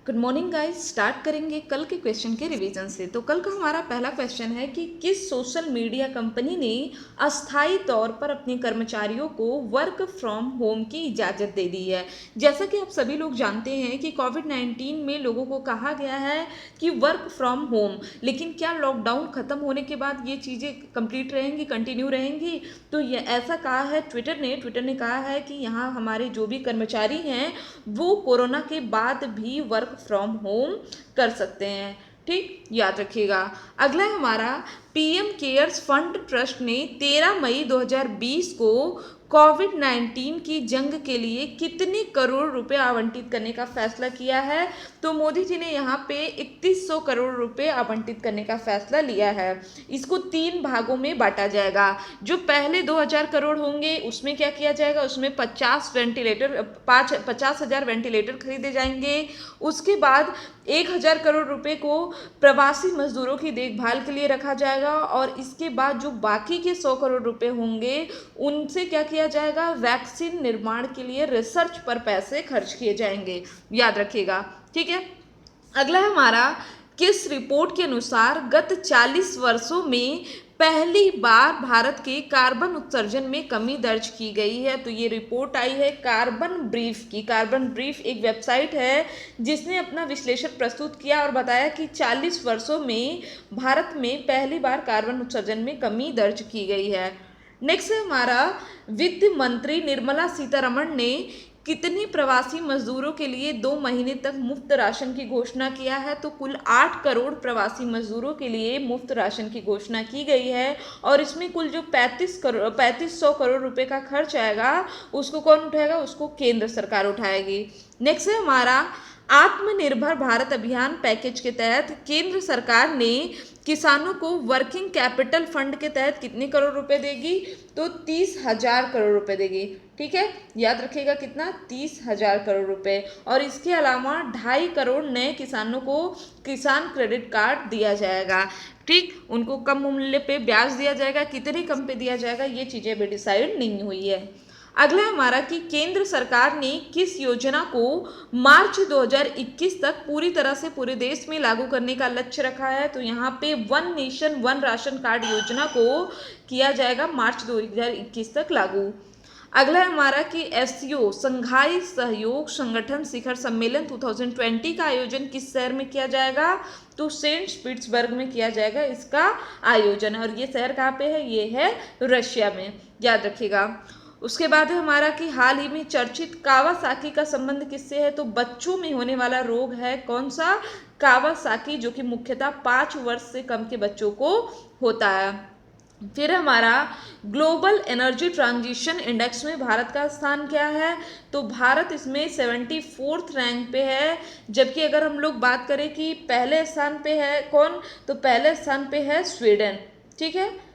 Good morning guys. Start करेंगे कल के क्वेश्चन के रिवीजन से। तो कल का हमारा पहला क्वेश्चन है कि किस सोशल मीडिया कंपनी ने अस्थायी तौर पर अपने कर्मचारियों को वर्क फ्रॉम होम की इजाज़त दे दी है। जैसा कि आप सभी लोग जानते हैं कि कोविड-19 में लोगों को कहा गया है कि वर्क फ्रॉम होम, लेकिन क्या लॉकडाउन ख़त्म होने के बाद ये चीज़ें कंप्लीट रहेंगी, कंटिन्यू रहेंगी? तो ये ऐसा कहा है ट्विटर ने कहा है कि यहाँ हमारे जो भी कर्मचारी हैं वो कोरोना के बाद भी वर्क फ्रॉम होम कर सकते हैं। ठीक, याद रखिएगा। अगला है हमारा पीएम केयर्स फंड ट्रस्ट ने 13 मई 2020 को कोविड-19 की जंग के लिए कितने करोड़ रुपए आवंटित करने का फैसला किया है? तो मोदी जी ने यहाँ पे 3100 करोड़ रुपए आवंटित करने का फैसला लिया है। इसको 3 भागों में बांटा जाएगा। जो पहले 2000 करोड़ होंगे उसमें क्या किया जाएगा, उसमें 50,000 वेंटिलेटर खरीदे जाएंगे। उसके बाद 1000 करोड़ रुपए को प्रवासी मजदूरों की देखभाल के लिए रखा जाएगा और इसके बाद जो बाकी के 100 करोड़ रुपए होंगे उनसे क्या किया जाएगा, वैक्सीन निर्माण के लिए रिसर्च पर पैसे खर्च किए जाएंगे। याद रखिएगा, ठीक है। अगला है हमारा किस रिपोर्ट के अनुसार गत 40 वर्षों में पहली बार भारत के कार्बन उत्सर्जन में कमी दर्ज की गई है? तो ये रिपोर्ट आई है कार्बन ब्रीफ की। कार्बन ब्रीफ एक वेबसाइट है जिसने अपना विश्लेषण प्रस्तुत किया और बताया कि 40 वर्षों में भारत में पहली बार कार्बन उत्सर्जन में कमी दर्ज की गई है। नेक्स्ट है हमारा वित्त मंत्री निर्मला सीतारमण ने कितने प्रवासी मजदूरों के लिए 2 महीने तक मुफ्त राशन की घोषणा किया है? तो कुल 8 करोड़ प्रवासी मजदूरों के लिए मुफ्त राशन की घोषणा की गई है और इसमें कुल जो 3500 करोड़ रुपए का खर्च आएगा उसको कौन उठाएगा? उसको केंद्र सरकार उठाएगी। नेक्स्ट है हमारा आत्मनिर्भर भारत अभियान पैकेज के तहत केंद्र सरकार ने किसानों को वर्किंग कैपिटल फंड के तहत कितने करोड़ रुपए देगी? तो 30,000 करोड़ रुपए देगी। ठीक है, याद रखिएगा कितना, 30,000 करोड़ रुपए। और इसके अलावा 2.5 करोड़ नए किसानों को किसान क्रेडिट कार्ड दिया जाएगा। ठीक, उनको कम मूल्य पे ब्याज दिया जाएगा। कितने कम पे दिया जाएगा ये चीज़ें अभी डिसाइड नहीं हुई है। अगला हमारा कि केंद्र सरकार ने किस योजना को मार्च 2021 तक पूरी तरह से पूरे देश में लागू करने का लक्ष्य रखा है? तो यहाँ पे one nation one ration card योजना को किया जाएगा मार्च 2021 तक लागू। अगला है हमारा कि एससीओ संघाई सहयोग संगठन शिखर सम्मेलन 2020 का आयोजन किस शहर में किया जाएगा? तो सेंट पीटर्सबर्ग में किया जाएगा इसका आयोजन। और ये शहर कहाँ पे है? ये है रशिया में, याद रखिएगा। उसके बाद है हमारा कि हाल ही में चर्चित कावासाकी का संबंध किससे है? तो बच्चों में होने वाला रोग है कौन सा? कावासाकी, जो कि मुख्यतः 5 वर्ष से कम के बच्चों को होता है। फिर हमारा ग्लोबल एनर्जी ट्रांजिशन इंडेक्स में भारत का स्थान क्या है? तो भारत इसमें 74th रैंक पे है। जबकि अगर हम लोग बात करें कि पहले स्थान पे है कौन, तो पहले स्थान पे है स्वीडन। ठीक है,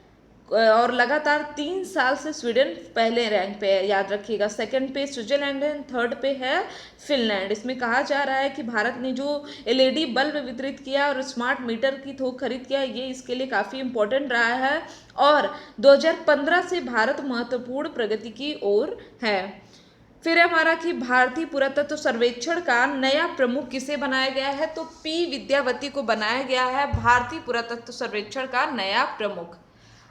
और लगातार 3 साल से स्वीडन पहले रैंक पे है, याद रखिएगा। सेकंड पे स्विट्जरलैंड है, थर्ड पे है फिनलैंड। इसमें कहा जा रहा है कि भारत ने जो एलईडी बल्ब वितरित किया और स्मार्ट मीटर की थोक खरीद किया, ये इसके लिए काफ़ी इम्पोर्टेंट रहा है और 2015 से भारत महत्वपूर्ण प्रगति की ओर है। फिर हमारा कि भारतीय पुरातत्व सर्वेक्षण का नया प्रमुख किसे बनाया गया है? तो पी विद्यावती को बनाया गया है भारतीय पुरातत्व सर्वेक्षण का नया प्रमुख।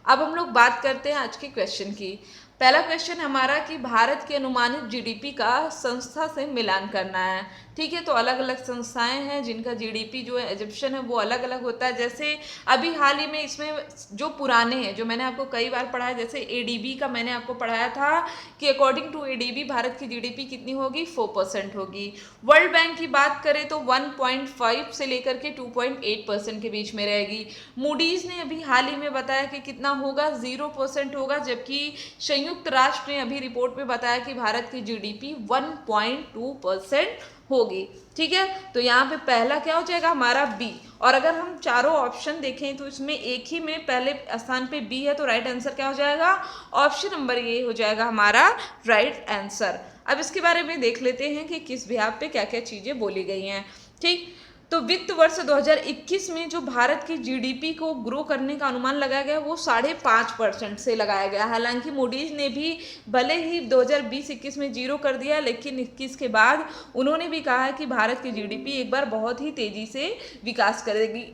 अब हम लोग बात करते हैं आज के क्वेश्चन की। पहला क्वेश्चन हमारा कि भारत की अनुमानित जीडीपी का संस्था से मिलान करना है। ठीक है, तो अलग अलग संस्थाएं हैं जिनका जीडीपी जो है एजिप्शियन है वो अलग अलग होता है। जैसे अभी हाल ही में इसमें जो पुराने हैं, जो मैंने आपको कई बार पढ़ाया, जैसे एडीबी का मैंने आपको पढ़ाया था कि अकॉर्डिंग टू एडीबी भारत की जीडीपी कितनी होगी? 4% होगी। वर्ल्ड बैंक की बात करें तो 1.5 से लेकर के 2.8% के बीच में रहेगी। मूडीज ने अभी हाल ही में बताया कि कितना होगा? 0% होगा। जबकि संयुक्त राष्ट्र ने अभी रिपोर्ट में बताया कि भारत की जीडीपी 1.2% होगी। ठीक है, तो यहाँ पे पहला क्या हो जाएगा हमारा? बी। और अगर हम चारों ऑप्शन देखें तो इसमें एक ही में पहले स्थान पे बी है, तो राइट आंसर क्या हो जाएगा? ऑप्शन नंबर ए हो जाएगा हमारा राइट आंसर। अब इसके बारे में देख लेते हैं कि किस बिहाफ पे क्या क्या चीजें बोली गई हैं। ठीक, तो वित्त वर्ष 2021 में जो भारत की जीडीपी को ग्रो करने का अनुमान लगाया गया वो 5.5% से लगाया गया। हालांकि मूडीज ने भी भले ही 2020-21 में जीरो कर दिया, लेकिन 21 के बाद उन्होंने भी कहा है कि भारत की जीडीपी एक बार बहुत ही तेजी से विकास करेगी।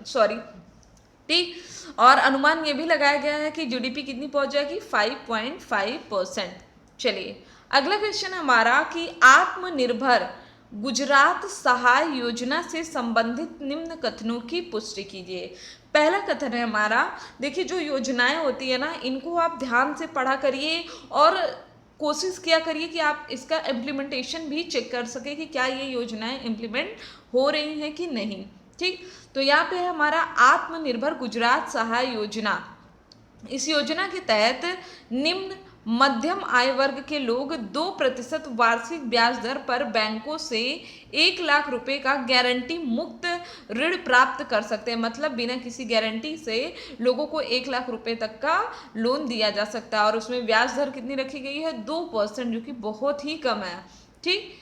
सॉरी, ठीक। और अनुमान ये भी लगाया गया है कि जीडीपी कितनी पहुंच जाएगी, 5.5%। चलिए अगला क्वेश्चन हमारा कि आत्मनिर्भर गुजरात सहाय योजना से संबंधित निम्न कथनों की पुष्टि कीजिए। पहला कथन है हमारा, देखिए जो योजनाएं होती है ना, इनको आप ध्यान से पढ़ा करिए और कोशिश किया करिए कि आप इसका इम्प्लीमेंटेशन भी चेक कर सके कि क्या ये योजनाएं इम्प्लीमेंट हो रही हैं कि नहीं। ठीक, तो यहाँ पे है हमारा आत्मनिर्भर गुजरात सहाय योजना। इस योजना के तहत निम्न मध्यम आय वर्ग के लोग 2% वार्षिक ब्याज दर पर बैंकों से 1 लाख रुपए का गारंटी मुक्त ऋण प्राप्त कर सकते हैं। मतलब बिना किसी गारंटी से लोगों को 1 लाख रुपए तक का लोन दिया जा सकता है और उसमें ब्याज दर कितनी रखी गई है, 2%, जो कि बहुत ही कम है। ठीक,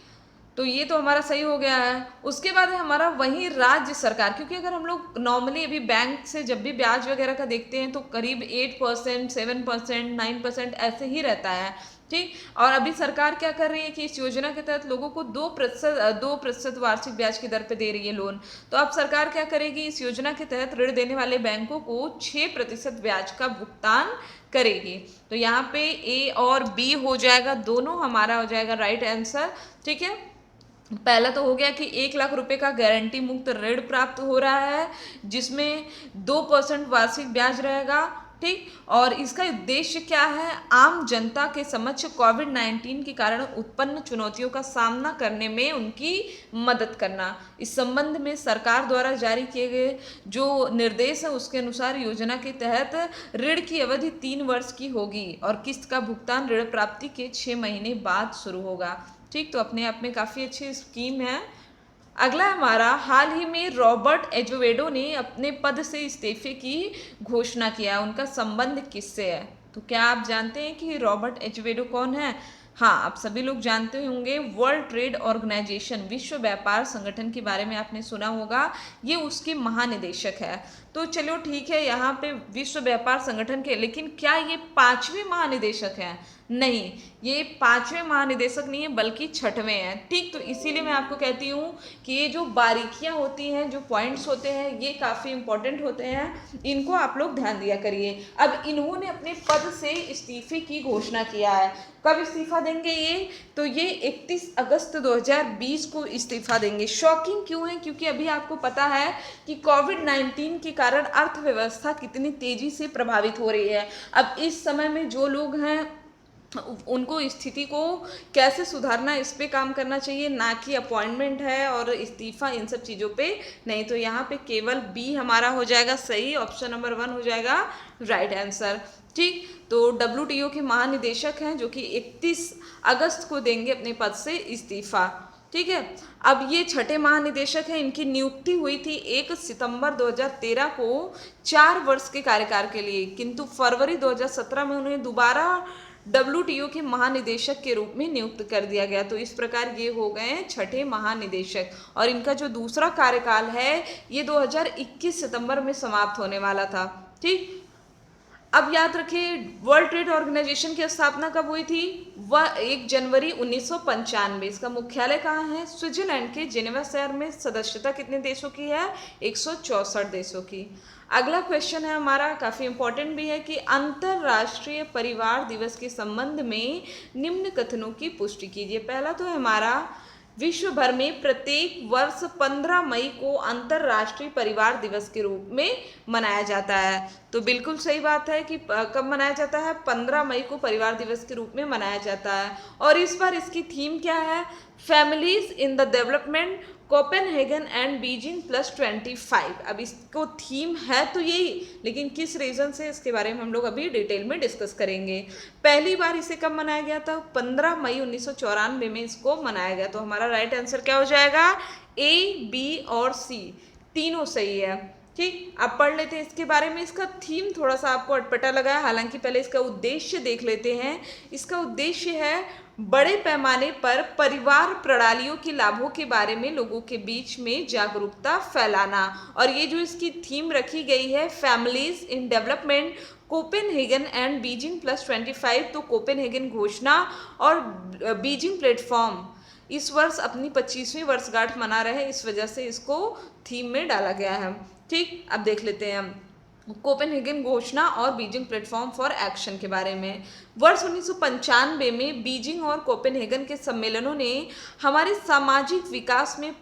तो ये तो हमारा सही हो गया है। उसके बाद है हमारा वही राज्य सरकार, क्योंकि अगर हम लोग नॉर्मली अभी बैंक से जब भी ब्याज वगैरह का देखते हैं तो करीब 8%, 7%, 9% ऐसे ही रहता है। ठीक, और अभी सरकार क्या कर रही है कि इस योजना के तहत लोगों को 2% वार्षिक ब्याज की दर पे दे रही है लोन। तो अब सरकार क्या करेगी, इस योजना के तहत ऋण देने वाले बैंकों को 6% ब्याज का भुगतान करेगी। तो यहाँ पे ए और बी हो जाएगा, दोनों हमारा हो जाएगा राइट आंसर। ठीक है, पहला तो हो गया कि 1 लाख रुपए का गारंटी मुक्त ऋण प्राप्त हो रहा है जिसमें 2% वार्षिक ब्याज रहेगा। ठीक, और इसका उद्देश्य क्या है, आम जनता के समक्ष कोविड-19 के कारण उत्पन्न चुनौतियों का सामना करने में उनकी मदद करना। इस संबंध में सरकार द्वारा जारी किए गए जो निर्देश है उसके अनुसार योजना के तहत ऋण की अवधि 3 वर्ष की होगी और किस्त का भुगतान ऋण प्राप्ति के 6 महीने बाद शुरू होगा। ठीक, तो अपने आप में काफ़ी अच्छी स्कीम है। अगला हमारा, हाल ही में रॉबर्ट एजोवेडो ने अपने पद से इस्तीफे की घोषणा किया। उनका संबंध किससे है? तो क्या आप जानते हैं कि रॉबर्ट एजोवेडो कौन है? हाँ, आप सभी लोग जानते होंगे, वर्ल्ड ट्रेड ऑर्गेनाइजेशन, विश्व व्यापार संगठन के बारे में आपने सुना होगा, ये उसके महानिदेशक है। तो चलो ठीक है, यहाँ पे विश्व व्यापार संगठन के, लेकिन क्या ये 5वें महानिदेशक हैं? नहीं, ये 5वें महानिदेशक नहीं है बल्कि 6वें हैं। ठीक, तो इसीलिए मैं आपको कहती हूँ कि ये जो बारीकियाँ होती हैं, जो पॉइंट्स होते हैं, ये काफ़ी इंपॉर्टेंट होते हैं, इनको आप लोग ध्यान दिया करिए। अब इन्होंने अपने पद से इस्तीफे की घोषणा किया है। कब इस्तीफा देंगे ये? तो ये 31 अगस्त 2020 को इस्तीफा देंगे। शॉकिंग क्यों है? क्योंकि अभी आपको पता है कि कोविड-19 के कारण अर्थव्यवस्था कितनी तेजी से प्रभावित हो रही है। अब इस समय में जो लोग हैं उनको स्थिति को कैसे सुधारना, इस पे काम करना चाहिए, ना कि अपॉइंटमेंट है और इस्तीफा, इन सब चीज़ों पे नहीं। तो यहाँ पे केवल बी हमारा हो जाएगा सही, ऑप्शन नंबर 1 हो जाएगा राइट आंसर। ठीक, तो डब्ल्यूटीओ के महानिदेशक हैं जो कि 31 अगस्त को देंगे अपने पद से इस्तीफा। ठीक है, अब ये 6ठे महानिदेशक हैं, इनकी नियुक्ति हुई थी 1 सितंबर 2013 को 4 वर्ष के कार्यकाल के लिए, किंतु फरवरी 2017 में उन्हें दोबारा डब्ल्यूटीओ के महानिदेशक के रूप में नियुक्त कर दिया गया। तो इस प्रकार ये हो गए 6ठे महानिदेशक और इनका जो दूसरा कार्यकाल है ये 2021 सितंबर में समाप्त होने वाला था। ठीक, अब याद रखिए वर्ल्ड ट्रेड ऑर्गेनाइजेशन की स्थापना कब हुई थी? वह 1 जनवरी 1995। इसका मुख्यालय कहाँ है? स्विट्जरलैंड के जिनेवा शहर में। सदस्यता कितने देशों की है? 164 देशों की। अगला क्वेश्चन है हमारा, काफ़ी इंपॉर्टेंट भी है, कि अंतर्राष्ट्रीय परिवार दिवस के संबंध में निम्न कथनों की पुष्टि कीजिए। पहला तो है हमारा, विश्व भर में प्रत्येक वर्ष 15 मई को अंतर्राष्ट्रीय परिवार दिवस के रूप में मनाया जाता है। तो बिल्कुल सही बात है कि कब मनाया जाता है? 15 मई को परिवार दिवस के रूप में मनाया जाता है। और इस बार इसकी थीम क्या है? Families in the development, Copenhagen and Beijing +25। अब इसको थीम है तो यही, लेकिन किस रीज़न से, इसके बारे में हम लोग अभी डिटेल में डिस्कस करेंगे। पहली बार इसे कब मनाया गया था? 15 मई 1994 में इसको मनाया गया। तो हमारा राइट आंसर क्या हो जाएगा? ए, बी और सी तीनों सही है। ठीक, अब पढ़ लेते हैं इसके बारे में। इसका थीम थोड़ा सा आपको अटपटा लगा है, हालांकि पहले इसका उद्देश्य देख लेते हैं। इसका उद्देश्य है बड़े पैमाने पर परिवार प्रणालियों के लाभों के बारे में लोगों के बीच में जागरूकता फैलाना। और ये जो इसकी थीम रखी गई है, families in development, Copenhagen and Beijing +25, तो कोपेनहेगन घोषणा और बीजिंग प्लेटफॉर्म इस वर्ष अपनी 25वीं वर्षगांठ मना रहे हैं, इस वजह से इसको थीम में डाला गया है। ठीक, अब देख लेते हैं हम कोपेनहेगन घोषणा और बीजिंग प्लेटफॉर्म फॉर एक्शन के बारे में। वर्ष 1995 में बीजिंग और कोपेनहेगन के सम्मेलनों ने हमारे सामाजिक विकास में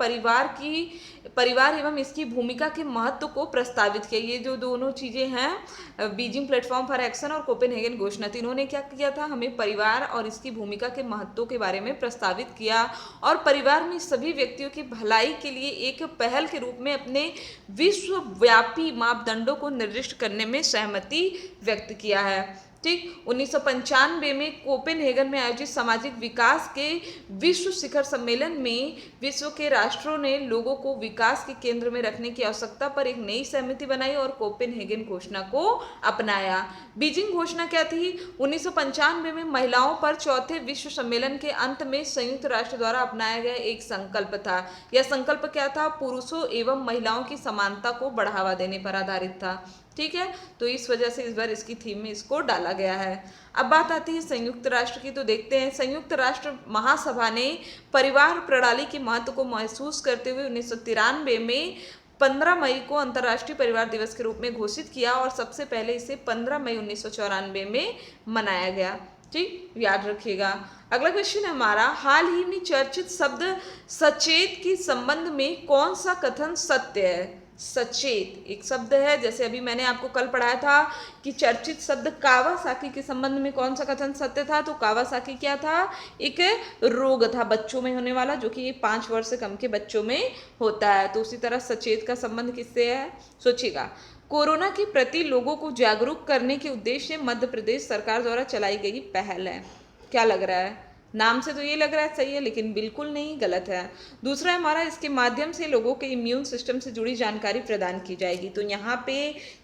परिवार एवं इसकी भूमिका के महत्व को प्रस्तावित किया। ये जो दोनों चीज़ें हैं, बीजिंग प्लेटफॉर्म फॉर एक्शन और कोपेनहेगन घोषणा, तीनों ने क्या किया था, हमें परिवार और इसकी भूमिका के महत्व के बारे में प्रस्तावित किया और परिवार में सभी व्यक्तियों की भलाई के लिए एक पहल के रूप में अपने विश्वव्यापी मापदंडों को निर्दिष्ट करने में सहमति व्यक्त किया है। ठीक, 1995 में कोपेनहेगन में आयोजित सामाजिक विकास के विश्व शिखर सम्मेलन में विश्व के राष्ट्रों ने लोगों को विकास के केंद्र में रखने की आवश्यकता पर एक नई सहमति बनाई और कोपेनहेगन घोषणा को अपनाया। बीजिंग घोषणा क्या थी? 1995 में महिलाओं पर चौथे विश्व सम्मेलन के अंत में संयुक्त राष्ट्र द्वारा अपनाया गया एक संकल्प था। यह संकल्प क्या था? पुरुषों एवं महिलाओं की समानता को बढ़ावा देने पर आधारित था। ठीक है, तो इस वजह से इस बार इसकी थीम में इसको डाला गया है। अब बात आती है संयुक्त राष्ट्र की, तो देखते हैं संयुक्त राष्ट्र महासभा ने परिवार प्रणाली के महत्व को महसूस करते हुए 1993 में 15 मई को अंतर्राष्ट्रीय परिवार दिवस के रूप में घोषित किया और सबसे पहले इसे 15 मई 1994 में मनाया गया। ठीक, याद रखिएगा। अगला क्वेश्चन है हमारा, हाल ही में चर्चित शब्द सचेत के संबंध में कौन सा कथन सत्य है? सचेत एक शब्द है, जैसे अभी मैंने आपको कल पढ़ाया था कि चर्चित शब्द कावासाकी के संबंध में कौन सा कथन सत्य था, तो कावासाकी क्या था? एक रोग था बच्चों में होने वाला, जो कि 5 वर्ष से कम के बच्चों में होता है। तो उसी तरह सचेत का संबंध किससे है? सोचिएगा। कोरोना के प्रति लोगों को जागरूक करने के उद्देश्य से मध्य प्रदेश सरकार द्वारा चलाई गई पहल है। क्या लग रहा है? नाम से तो ये लग रहा है सही है, लेकिन बिल्कुल नहीं, गलत है। दूसरा हमारा, इसके माध्यम से लोगों के इम्यून सिस्टम से जुड़ी जानकारी प्रदान की जाएगी। तो यहाँ पे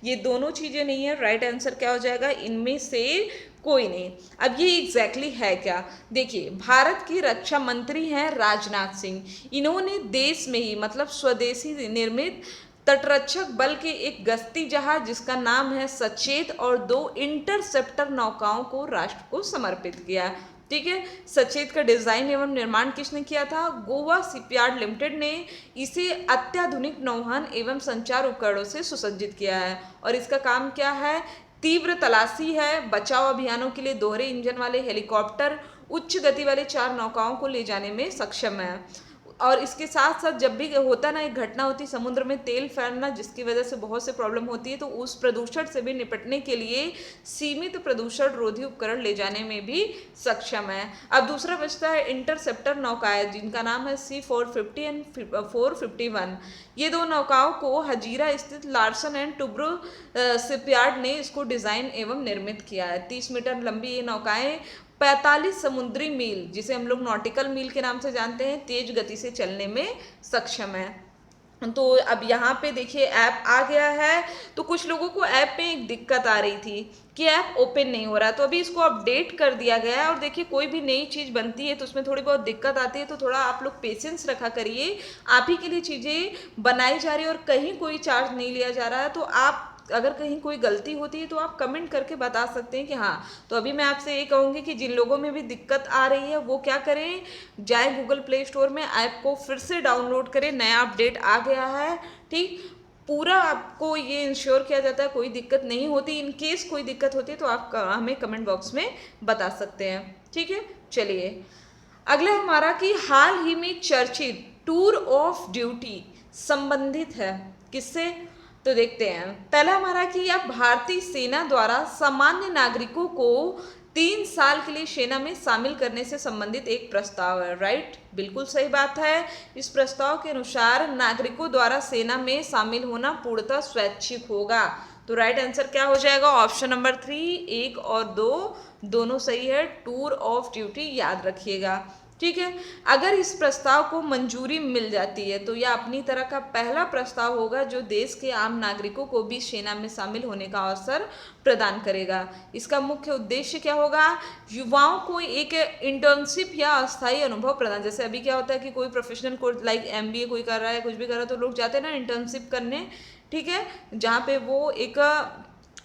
ये दोनों चीज़ें नहीं है, राइट आंसर क्या हो जाएगा? इनमें से कोई नहीं। अब ये एग्जैक्टली है क्या? देखिए, भारत के रक्षा मंत्री हैं राजनाथ सिंह। इन्होंने देश में ही, मतलब स्वदेशी निर्मित तटरक्षक बल के एक गश्ती जहाज जिसका नाम है सचेत और 2 इंटरसेप्टर नौकाओं को राष्ट्र को समर्पित किया। ठीक है, सचेत का डिजाइन एवं निर्माण किसने किया था? गोवा शिपयार्ड लिमिटेड ने इसे अत्याधुनिक नौवहन एवं संचार उपकरणों से सुसज्जित किया है। और इसका काम क्या है? तीव्र तलाशी है, बचाव अभियानों के लिए दोहरे इंजन वाले हेलीकॉप्टर, उच्च गति वाले 4 नौकाओं को ले जाने में सक्षम है। और इसके साथ साथ जब भी होता ना, एक घटना होती समुद्र में तेल फैलना, जिसकी वजह से बहुत से प्रॉब्लम होती है, तो उस प्रदूषण से भी निपटने के लिए सीमित प्रदूषण रोधी उपकरण ले जाने में भी सक्षम है। अब दूसरा बचता है इंटरसेप्टर नौकाएं, जिनका नाम है C-450 एंड 451। ये 2 नौकाओं को हजीरा स्थित लार्सन एंड टुब्रो शिपयार्ड ने इसको डिजाइन एवं निर्मित किया है। 30 मीटर लंबी ये नौकाएं 45 समुद्री मील, जिसे हम लोग नॉटिकल मील के नाम से जानते हैं, तेज गति से चलने में सक्षम है। तो अब यहाँ पे देखिए ऐप आ गया है। तो कुछ लोगों को ऐप में एक दिक्कत आ रही थी कि ऐप ओपन नहीं हो रहा, तो अभी इसको अपडेट कर दिया गया है। और देखिए, कोई भी नई चीज़ बनती है तो उसमें थोड़ी बहुत दिक्कत आती है, तो थोड़ा आप लोग पेशेंस रखा करिए। आप ही के लिए चीज़ें बनाई जा रही है और कहीं कोई चार्ज नहीं लिया जा रहा है। तो आप अगर कहीं कोई गलती होती है तो आप कमेंट करके बता सकते हैं कि हाँ। तो अभी मैं आपसे ये कहूँगी कि जिन लोगों में भी दिक्कत आ रही है वो क्या करें, जाए गूगल प्ले स्टोर में, ऐप को फिर से डाउनलोड करें, नया अपडेट आ गया है। ठीक, पूरा आपको ये इंश्योर किया जाता है, कोई दिक्कत नहीं होती। इन केस कोई दिक्कत होती है तो आप हमें कमेंट बॉक्स में बता सकते हैं। ठीक है, चलिए अगला हमारा कि हाल ही में चर्चित टूर ऑफ ड्यूटी संबंधित है किससे? तो देखते हैं। पहला हमारा कि अब भारतीय सेना द्वारा सामान्य नागरिकों को 3 साल के लिए सेना में शामिल करने से संबंधित एक प्रस्ताव है। राइट, बिल्कुल सही बात है। इस प्रस्ताव के अनुसार नागरिकों द्वारा सेना में शामिल होना पूर्णतः स्वैच्छिक होगा। तो राइट आंसर क्या हो जाएगा? ऑप्शन नंबर 3, 1 और 2 दोनों सही है। टूर ऑफ ड्यूटी याद रखिएगा। ठीक है। अगर इस प्रस्ताव को मंजूरी मिल जाती है तो यह अपनी तरह का पहला प्रस्ताव होगा जो देश के आम नागरिकों को भी सेना में शामिल होने का अवसर प्रदान करेगा। इसका मुख्य उद्देश्य क्या होगा? युवाओं को एक इंटर्नशिप या अस्थायी अनुभव प्रदान। जैसे अभी क्या होता है कि कोई प्रोफेशनल कोर्स लाइक एमबीए कोई कर रहा है, कुछ भी कर रहा है, तो लोग जाते हैं ना इंटर्नशिप करने, ठीक है, जहाँ पे वो एक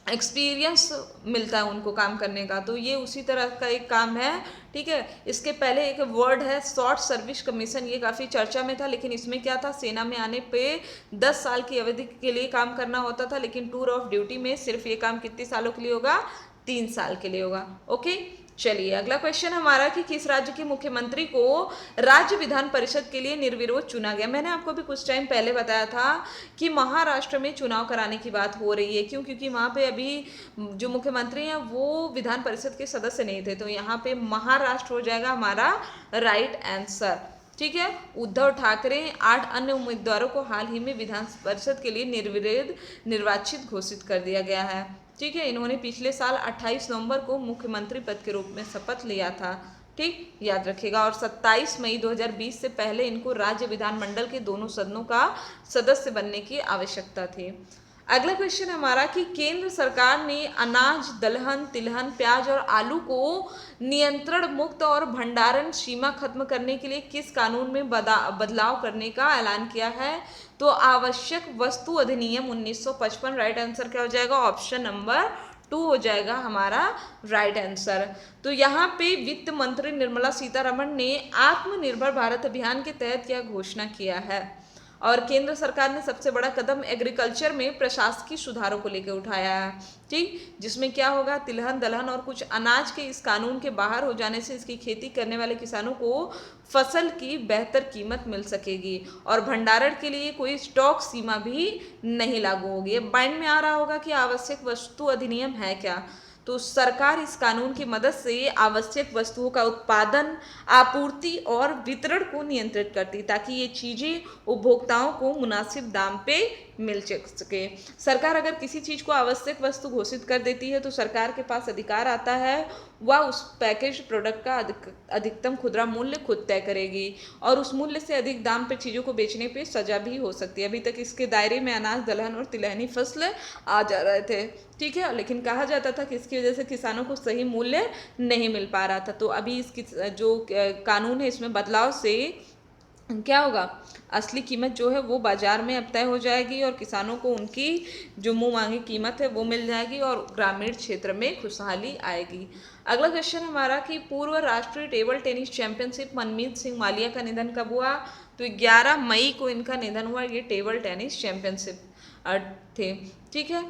एक्सपीरियंस मिलता है उनको काम करने का। तो ये उसी तरह का एक काम है, ठीक है। इसके पहले एक वर्ड है शॉर्ट सर्विस कमीशन, ये काफ़ी चर्चा में था, लेकिन इसमें क्या था, सेना में आने पे 10 साल की अवधि के लिए काम करना होता था, लेकिन टूर ऑफ ड्यूटी में सिर्फ ये काम कितने सालों के लिए होगा? 3 साल के लिए होगा। ओके, चलिए अगला क्वेश्चन हमारा कि किस राज्य के मुख्यमंत्री को राज्य विधान परिषद के लिए निर्विरोध चुना गया? मैंने आपको भी कुछ टाइम पहले बताया था कि महाराष्ट्र में चुनाव कराने की बात हो रही है। क्यों? क्योंकि वहाँ पे अभी जो मुख्यमंत्री हैं वो विधान परिषद के सदस्य नहीं थे, तो यहाँ पे महाराष्ट्र हो जाएगा हमारा राइट आंसर, ठीक है। उद्धव ठाकरे 8 अन्य उम्मीदवारों को हाल ही में विधान परिषद के लिए निर्विरोध निर्वाचित घोषित कर दिया गया है, ठीक है। इन्होंने पिछले साल 28 नवंबर को मुख्यमंत्री पद के रूप में शपथ लिया था, ठीक, याद रखिएगा। और 27 मई 2020 से पहले इनको राज्य विधानमंडल के दोनों सदनों का सदस्य बनने की आवश्यकता थी। अगला क्वेश्चन हमारा कि केंद्र सरकार ने अनाज, दलहन, तिलहन, प्याज और आलू को नियंत्रण मुक्त और भंडारण सीमा खत्म करने के लिए किस कानून में बदलाव करने का ऐलान किया है? तो आवश्यक वस्तु अधिनियम 1955। राइट आंसर क्या हो जाएगा? ऑप्शन नंबर 2 हो जाएगा हमारा राइट आंसर। तो यहाँ पे वित्त मंत्री निर्मला सीतारमण ने आत्मनिर्भर भारत अभियान के तहत यह घोषणा किया है। और केंद्र सरकार ने सबसे बड़ा कदम एग्रीकल्चर में प्रशासकीय सुधारों को लेकर उठाया है, ठीक, जिसमें क्या होगा, तिलहन, दलहन और कुछ अनाज के इस कानून के बाहर हो जाने से इसकी खेती करने वाले किसानों को फसल की बेहतर कीमत मिल सकेगी और भंडारण के लिए कोई स्टॉक सीमा भी नहीं लागू होगी। अब माइंड में आ रहा होगा कि आवश्यक वस्तु अधिनियम है क्या? तो सरकार इस कानून की मदद से आवश्यक वस्तुओं का उत्पादन, आपूर्ति और वितरण को नियंत्रित करती ताकि ये चीज़ें उपभोक्ताओं को मुनासिब दाम पे मिल सके। सरकार अगर किसी चीज़ को आवश्यक वस्तु घोषित कर देती है तो सरकार के पास अधिकार आता है, वह उस पैकेज प्रोडक्ट का अधिकतम खुदरा मूल्य खुद तय करेगी और उस मूल्य से अधिक दाम पर चीज़ों को बेचने पे सजा भी हो सकती है। अभी तक इसके दायरे में अनाज, दलहन और तिलहनी फसल आ जा रहे थे, ठीक है, लेकिन कहा जाता था कि इसकी वजह से किसानों को सही मूल्य नहीं मिल पा रहा था। तो अभी इसकी जो कानून है इसमें बदलाव से क्या होगा, असली कीमत जो है वो बाजार में अब तय हो जाएगी और किसानों को उनकी जो मुंह मांगी कीमत है वो मिल जाएगी और ग्रामीण क्षेत्र में खुशहाली आएगी। अगला क्वेश्चन हमारा कि पूर्व राष्ट्रीय टेबल टेनिस चैंपियनशिप मनमीत सिंह मालिया का निधन कब हुआ? तो 11 मई को इनका निधन हुआ। ये टेबल टेनिस चैंपियनशिप थे, ठीक है।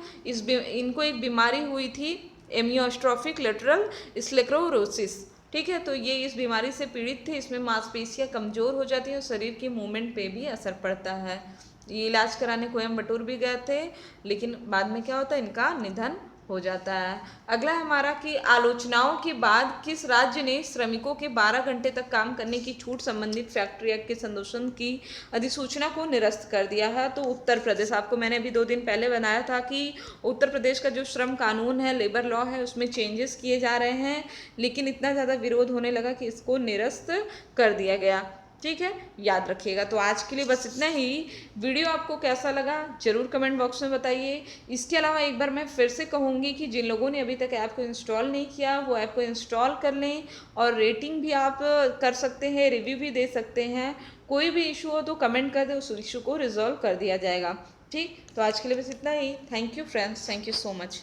इनको एक बीमारी हुई थी एमियोस्ट्रोफिक लेटरल स्क्लेरोसिस, ठीक है। तो ये इस बीमारी से पीड़ित थे। इसमें मांसपेशियां कमज़ोर हो जाती हैं और शरीर के मूवमेंट पे भी असर पड़ता है। ये इलाज कराने कोयम्बटूर भी गए थे, लेकिन बाद में क्या होता है, इनका निधन हो जाता है। अगला हमारा कि आलोचनाओं के बाद किस राज्य ने श्रमिकों के 12 घंटे तक काम करने की छूट संबंधित फैक्ट्री एक्ट के संशोधन की अधिसूचना को निरस्त कर दिया है? तो उत्तर प्रदेश। आपको मैंने अभी 2 दिन पहले बनाया था कि उत्तर प्रदेश का जो श्रम कानून है, लेबर लॉ है, उसमें चेंजेस किए जा रहे हैं, लेकिन इतना ज़्यादा विरोध होने लगा कि इसको निरस्त कर दिया गया, ठीक है, याद रखिएगा। तो आज के लिए बस इतना ही। वीडियो आपको कैसा लगा ज़रूर कमेंट बॉक्स में बताइए। इसके अलावा एक बार मैं फिर से कहूँगी कि जिन लोगों ने अभी तक ऐप को इंस्टॉल नहीं किया वो ऐप को इंस्टॉल कर लें और रेटिंग भी आप कर सकते हैं, रिव्यू भी दे सकते हैं। कोई भी इशू हो तो कमेंट कर दे, उस इशू को रिजॉल्व कर दिया जाएगा, ठीक। तो आज के लिए बस इतना ही। Thank you friends, thank you so much.